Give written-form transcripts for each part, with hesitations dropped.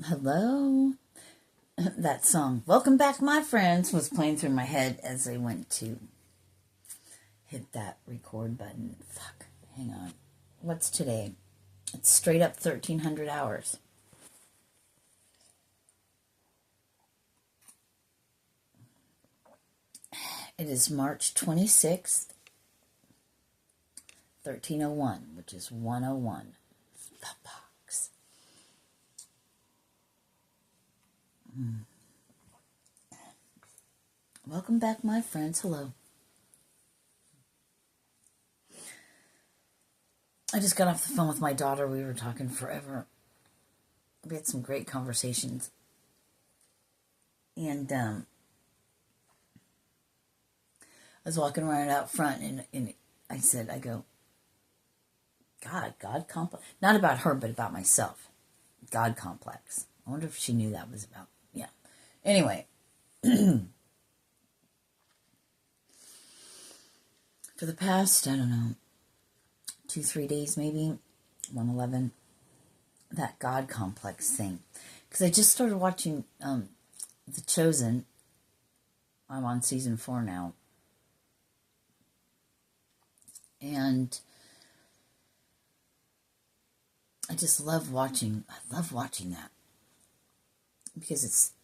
Hello. That song, Welcome Back, My Friends, was playing through my head as I went to hit that record button. Fuck. Hang on. What's today? It's straight up 1300 hours. It is March 26th, 1301, which is 101. The box. Welcome back, my friends. Hello. I just got off the phone with my daughter. We were talking forever. We had some great conversations. And I was walking around out front, and I go, God complex. Not about her, but about myself. God complex. I wonder if she knew that was about, yeah. Anyway. For the past, I don't know, 2-3 days maybe, 111, that God complex thing. Because I just started watching The Chosen. I'm on season 4 now. And I just love watching that. Because it's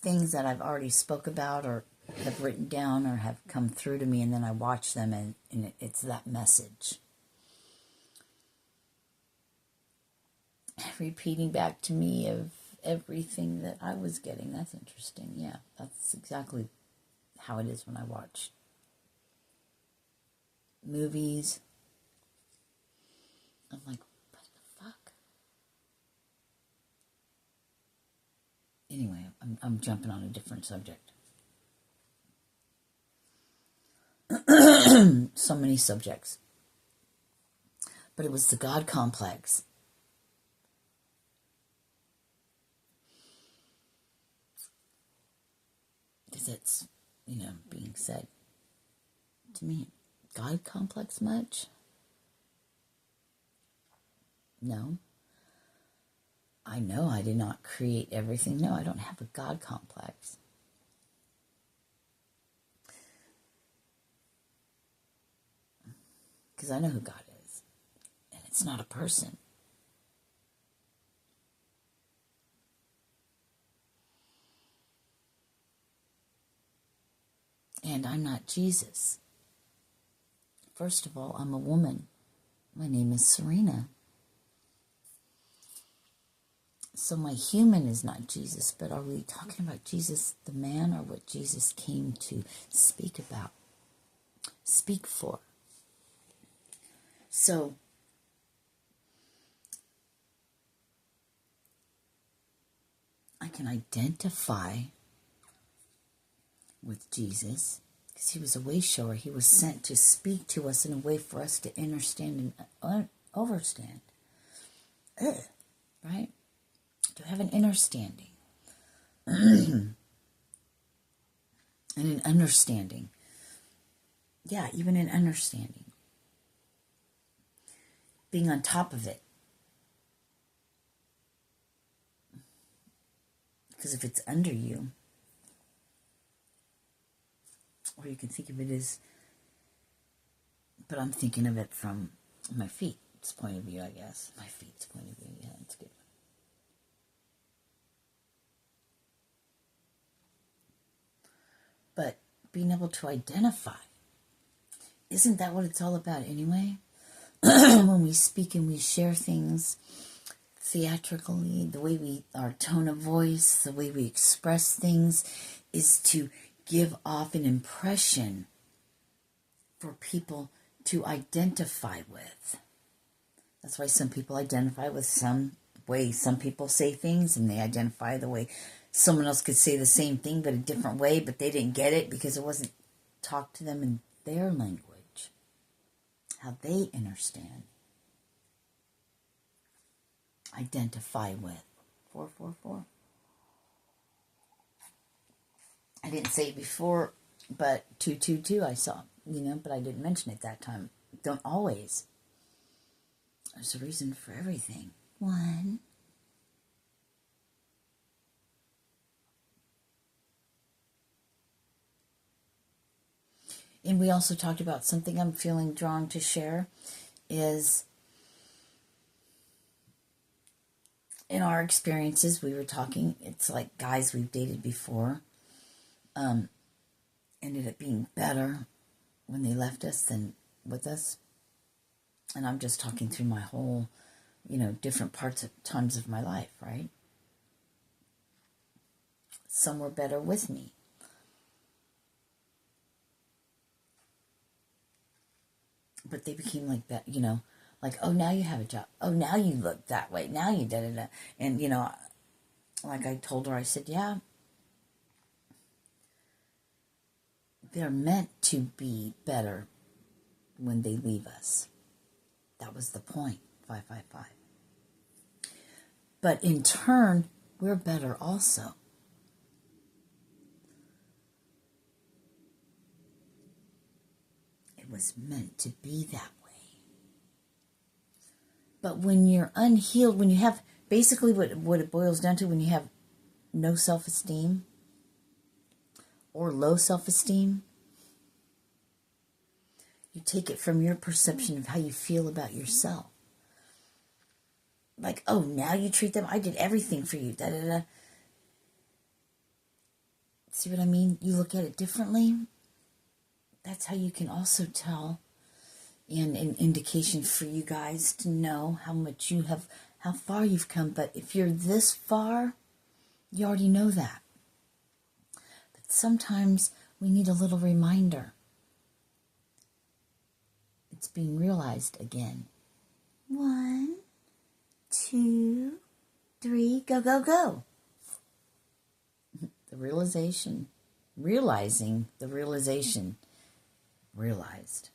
things that I've already spoke about or have written down or have come through to me, and then I watch them, and it's that message. Repeating back to me of everything that I was getting. That's interesting. Yeah, that's exactly how it is when I watch movies. I'm like, what the fuck? Anyway, I'm jumping on a different subject. So many subjects. But it was the God complex. Because it's, being said to me. God complex much? No. I know I did not create everything. No, I don't have a God complex. Because I know who God is. And it's not a person. And I'm not Jesus. First of all, I'm a woman. My name is Sirena. So my human is not Jesus, but are we talking about Jesus the man, or what Jesus came to speak about? Speak for. So I can identify with Jesus because he was a way shower. He was sent to speak to us in a way for us to understand and overstand. Right? To have an understanding. And an understanding. Yeah, even an understanding. Being on top of it. Because if it's under you, or you can think of it as, but I'm thinking of it from my feet's point of view, I guess. My feet's point of view, yeah, that's good. But being able to identify, isn't that what it's all about anyway? When we speak and we share things theatrically, the way our tone of voice, the way we express things is to give off an impression for people to identify with. That's why some people identify with some way some people say things, and they identify the way someone else could say the same thing but a different way, but they didn't get it because it wasn't talked to them in their language, how they understand. Identify with. 444. I didn't say it before, but 222 I saw, but I didn't mention it that time. Don't always. There's a reason for everything. 1. And we also talked about something I'm feeling drawn to share is in our experiences, we were talking, it's like guys we've dated before ended up being better when they left us than with us. And I'm just talking through my whole, different times of my life, right? Some were better with me. But they became like that, like, oh, now you have a job. Oh, now you look that way. Now you da-da-da. And, like I told her, I said, yeah, they're meant to be better when they leave us. That was the point, 555. But in turn, we're better also. It was meant to be that way. But when you're unhealed, when you have, basically what it boils down to, when you have no self-esteem or low self-esteem, you take it from your perception of how you feel about yourself. Like, oh, now you treat them, I did everything for you, da-da-da. See what I mean? You look at it differently. That's how you can also tell, and an indication for you guys to know how much you have, how far you've come. But if you're this far, you already know that. But sometimes we need a little reminder. It's being realized again. 1, 2, 3, go, go, go. The realization, realizing the realization, realized.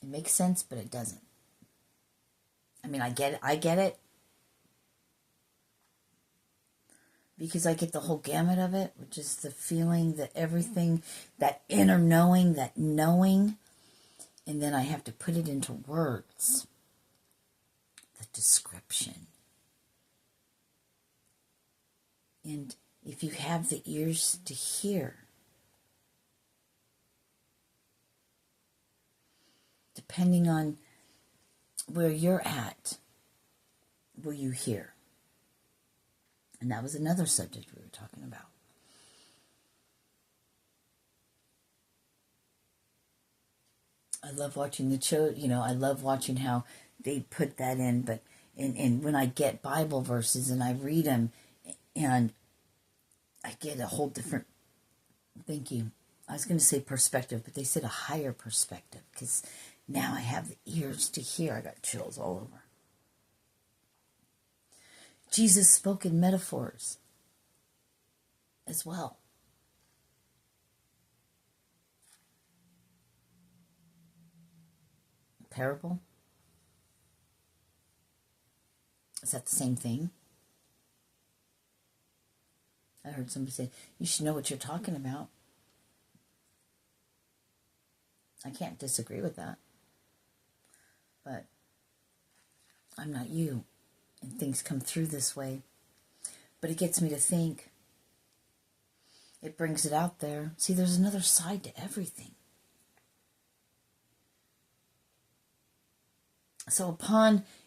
It makes sense, but it doesn't. I mean, I get it. Because I get the whole gamut of it, which is the feeling, that everything, that inner knowing, that knowing, and then I have to put it into words. The description. And if you have the ears to hear, depending on where you're at, will you hear? And that was another subject we were talking about. I love watching the show, I love watching how they put that in, but and when I get Bible verses and I read them, and I get a whole different, thank you, I was going to say perspective, but they said a higher perspective, because now I have the ears to hear. I got chills all over. Jesus spoke in metaphors as well. Parable? Is that the same thing? I heard somebody say, you should know what you're talking about. I can't disagree with that. But I'm not you, and things come through this way. But it gets me to think. It brings it out there. See, there's another side to everything. So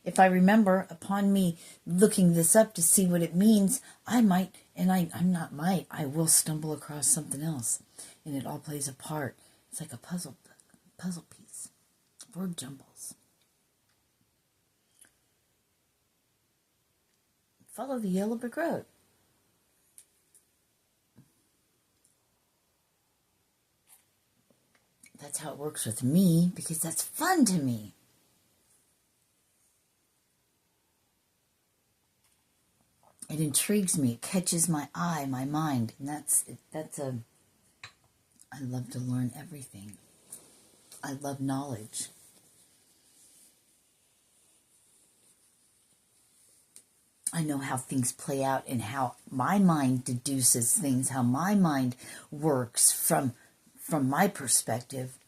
if I remember, upon me looking this up to see what it means, I might, and I will stumble across something else. And it all plays a part. It's like a puzzle piece. Word jumbles. Follow the yellow brick road. That's how it works with me, because that's fun to me. It intrigues me. It catches my eye, my mind, and I love to learn everything. I love knowledge. I know how things play out and how my mind deduces things, how my mind works from my perspective.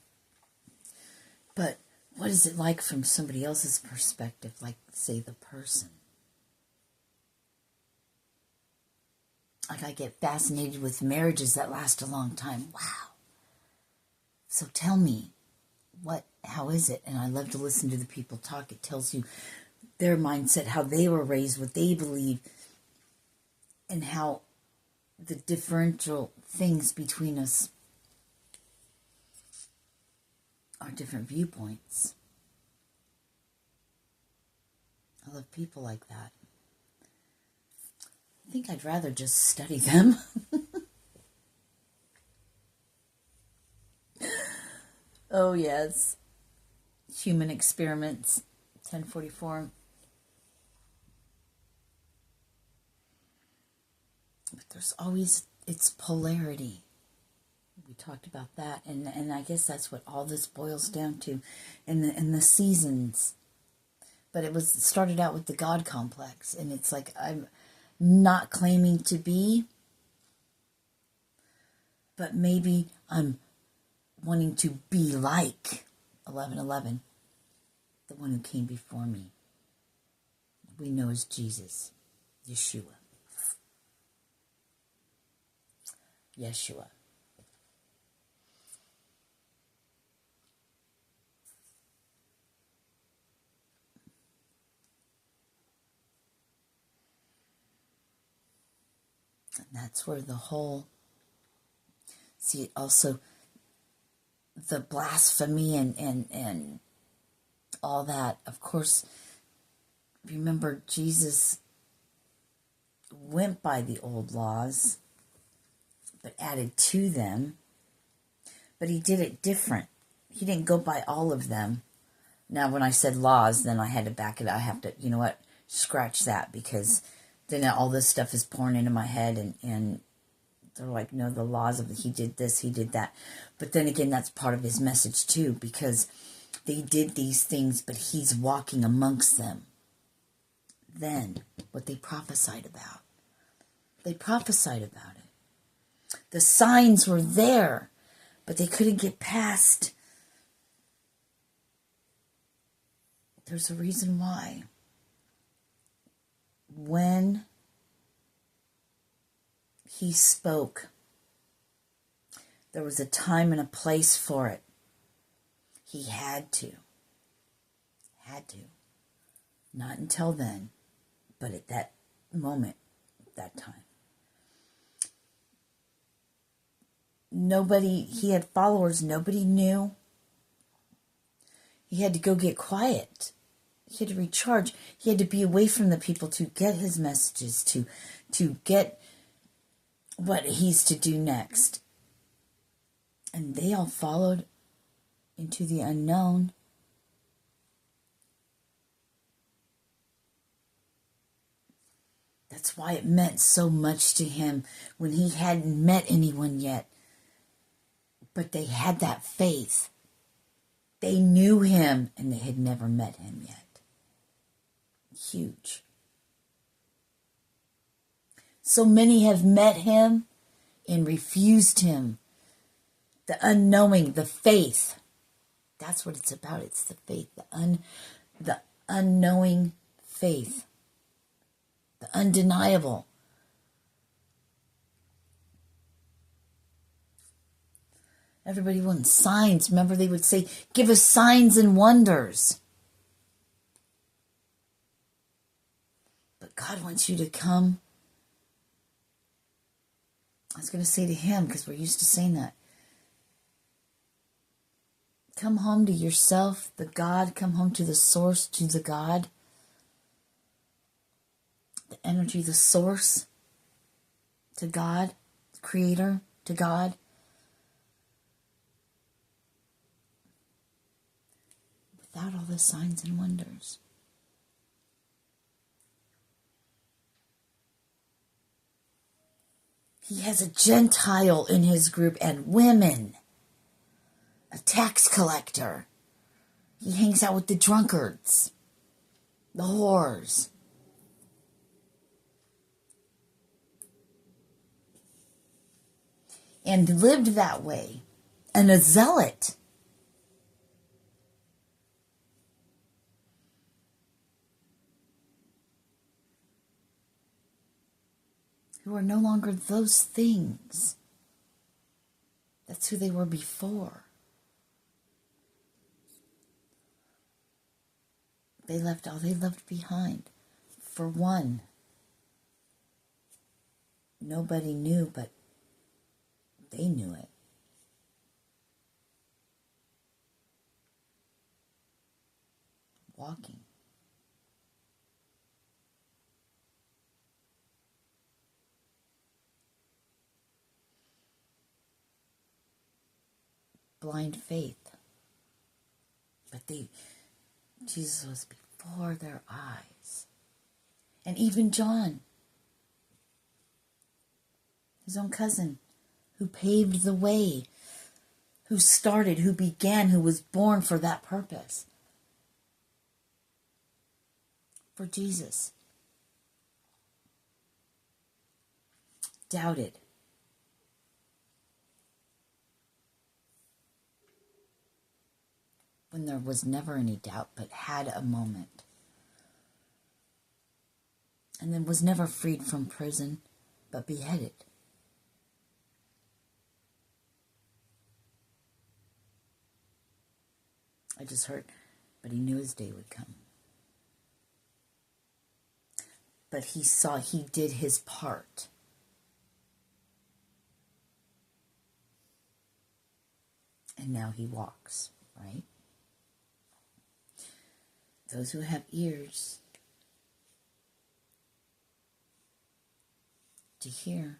But what is it like from somebody else's perspective, like, say, the person? Like I get fascinated with marriages that last a long time. Wow. So tell me, how is it? And I love to listen to the people talk. It tells you their mindset, how they were raised, what they believe, and how the differential things between us are different viewpoints. I love people like that. I think I'd rather just study them. Oh, yes. Human experiments, 1044. But there's always its polarity. We talked about that, and I guess that's what all this boils down to in the seasons. But it started out with the God complex, and it's like I'm not claiming to be, but maybe I'm wanting to be like 11:11, the one who came before me. We know as Jesus, Yeshua. And that's where the whole, see, also the blasphemy and all that. Of course, remember Jesus went by the old laws, but added to them. But he did it different. He didn't go by all of them. Now, when I said laws, then I had to back it up. I have to, you know what, scratch that, because then all this stuff is pouring into my head, and they're like, no, the laws of, he did this, he did that. But then again, that's part of his message too, because they did these things, but he's walking amongst them. Then, what they prophesied about. They prophesied about it. The signs were there, but they couldn't get past. There's a reason why. When he spoke, there was a time and a place for it. He had to. Not until then, but at that moment, that time. He had followers, nobody knew. He had to go get quiet. He had to recharge. He had to be away from the people to get his messages, to get what he's to do next. And they all followed into the unknown. That's why it meant so much to him when he hadn't met anyone yet. But they had that faith. They knew him, and they had never met him yet. Huge. So many have met him and refused him. The unknowing, the faith. That's what it's about. It's the faith. The unknowing faith. The undeniable. Everybody wants signs. Remember, they would say, give us signs and wonders. But God wants you to come. I was going to say to him, because we're used to saying that. Come home to yourself, the God. Come home to the source, to the God. The energy, the source. To God. The creator. To God. Without all the signs and wonders. He has a Gentile in his group and women. A tax collector. He hangs out with the drunkards. The whores. And lived that way. And a zealot. who are no longer those things. That's who they were before. They left all they left behind. For one, nobody knew, but they knew it. Walking. Blind faith. But Jesus was before their eyes. And even John, his own cousin, who paved the way, who started, who began, who was born for that purpose. For Jesus. Doubted. When there was never any doubt, but had a moment. And then was never freed from prison, but beheaded. I just heard, but he knew his day would come. But he did his part. And now he walks, right? Those who have ears to hear.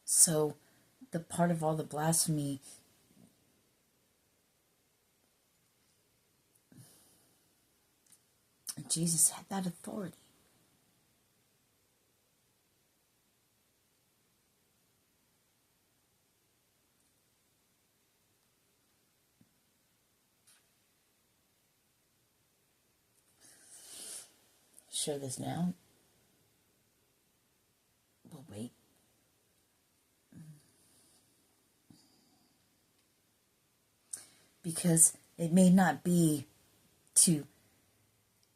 So the part of all the blasphemy Jesus had that authority. Share this now. We'll wait. Because it may not be to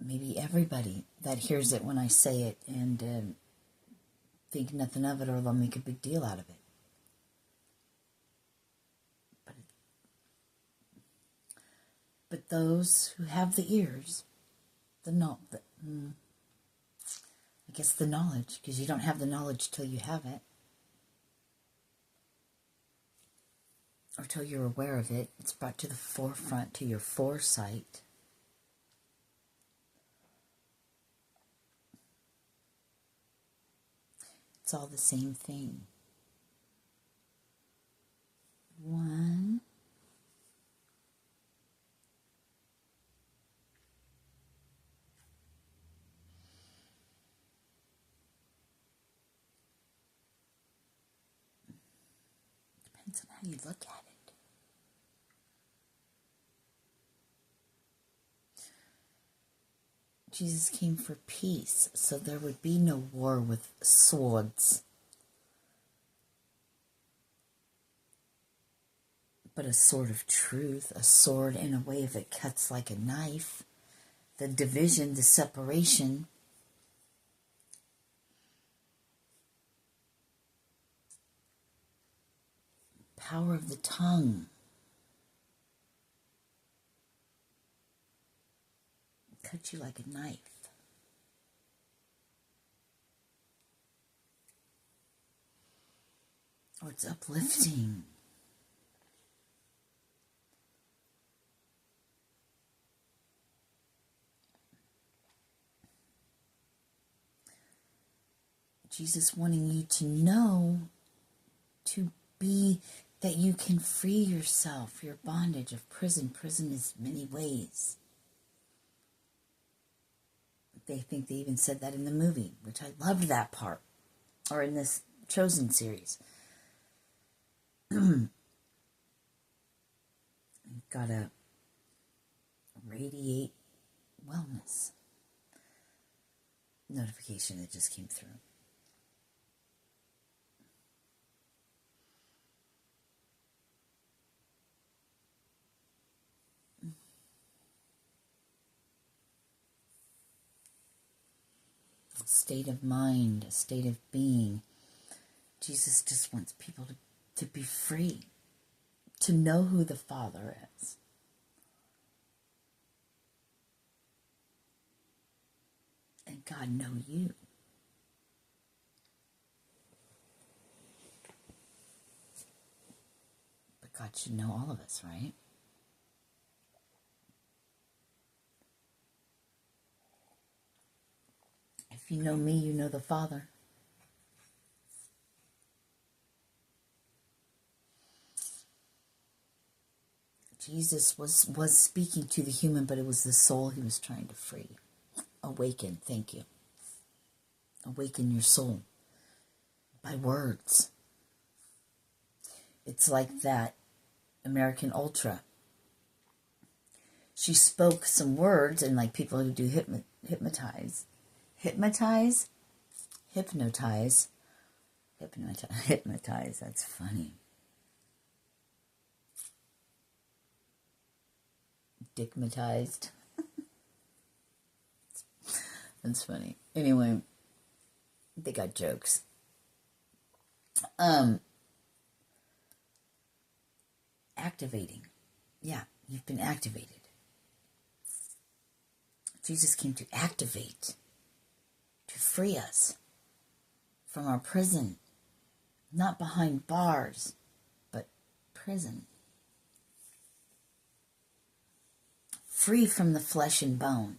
maybe everybody that hears it when I say it and think nothing of it, or they'll make a big deal out of it. But those who have the ears, the knowledge, because you don't have the knowledge till you have it, or till you're aware of it. It's brought to the forefront, to your foresight. It's all the same thing. One. Depends on how you look at it. Jesus came for peace, so there would be no war with swords. But a sword of truth, a sword in a way that cuts like a knife, the division, the separation. Power of the tongue. Cut you like a knife. Or it's uplifting. Jesus wanting you to know, to be, that you can free yourself, your bondage of prison. Prison is many ways. They think they even said that in the movie, which I loved that part, or in this Chosen series. You've got to radiate wellness. Notification that just came through. state of mind, a state of being. Jesus just wants people to be free, to know who the Father is. And God know you. But God should know all of us, right? If you know me, you know the Father. Jesus was speaking to the human, but it was the soul he was trying to free. Awaken, thank you. Awaken your soul by words. It's like that American Ultra. She spoke some words, and like people who do hypnotize, that's funny. Digmatized. That's funny. Anyway, they got jokes. Activating. Yeah, you've been activated. Jesus came to activate, to free us from our prison, not behind bars, but prison. Free from the flesh and bone.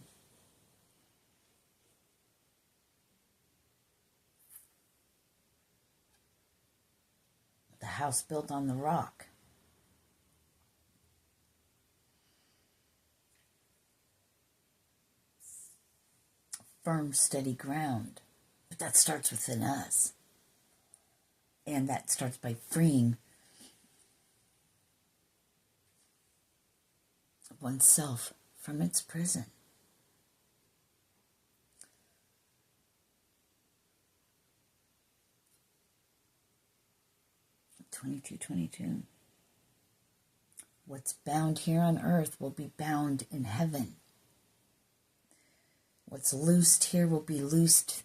The house built on the rock. Firm, steady ground. But that starts within us. And that starts by freeing oneself from its prison. (22:22). What's bound here on earth will be bound in heaven. What's loosed here will be loosed.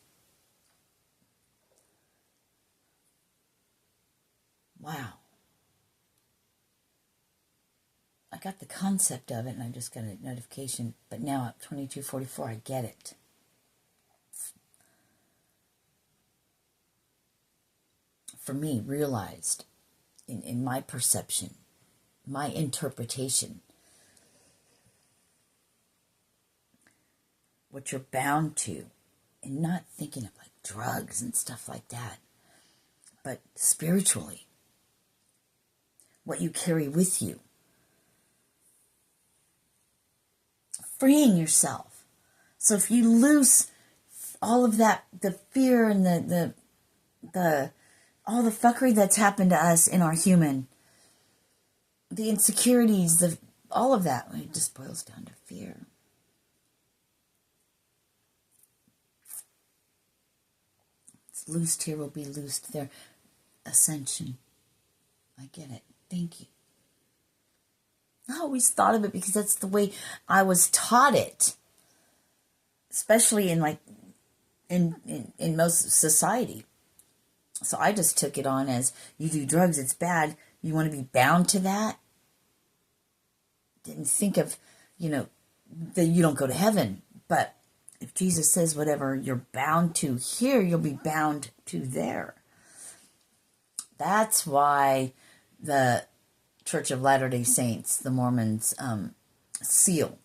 Wow. I got the concept of it, and I just got a notification. But now at 22:44, I get it. For me, realized in my perception, my interpretation, what you're bound to, and not thinking of like drugs and stuff like that, but spiritually, what you carry with you. Freeing yourself. So if you lose all of that, the fear and the all the fuckery that's happened to us in our human, the insecurities, all of that, it just boils down to fear. It's loosed here will be loosed there. Ascension. I get it. Thank you. I always thought of it because that's the way I was taught it, especially in most society. So I just took it on as, you do drugs, it's bad. You want to be bound to that? Didn't think of, that you don't go to heaven. But if Jesus says whatever you're bound to here, you'll be bound to there. That's why the Church of Latter-day Saints, the Mormons, seal,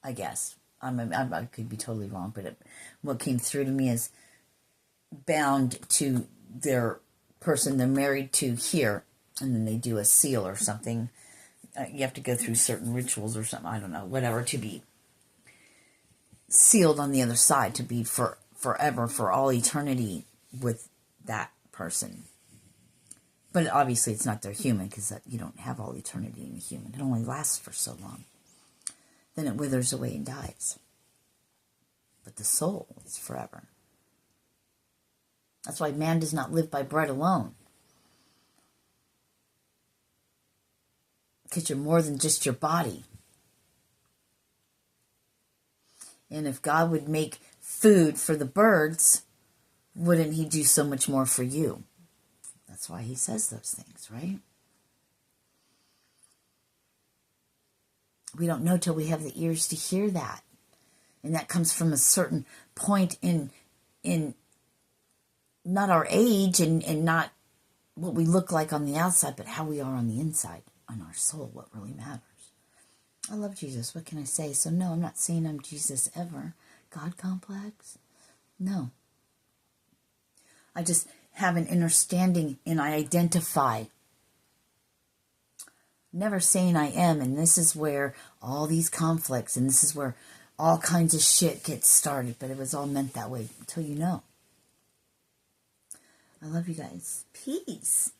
I guess. I could be totally wrong, but what came through to me is bound to their person they're married to here, and then they do a seal or something. You have to go through certain rituals or something, I don't know, whatever, to be sealed on the other side, to be forever, for all eternity with that person. But obviously it's not their human, because you don't have all eternity in a human. It only lasts for so long. Then it withers away and dies. But the soul is forever. That's why man does not live by bread alone. Because you're more than just your body. And if God would make food for the birds, wouldn't he do so much more for you? That's why he says those things, right? We don't know till we have the ears to hear that. And that comes from a certain point in not our age and not what we look like on the outside, but how we are on the inside, on our soul, what really matters. I love Jesus. What can I say? So no, I'm not saying I'm Jesus ever. God complex? No. I just have an understanding and I identify. Never saying I am, and this is where all these conflicts and this is where all kinds of shit gets started, but it was all meant that way until you know. I love you guys. Peace.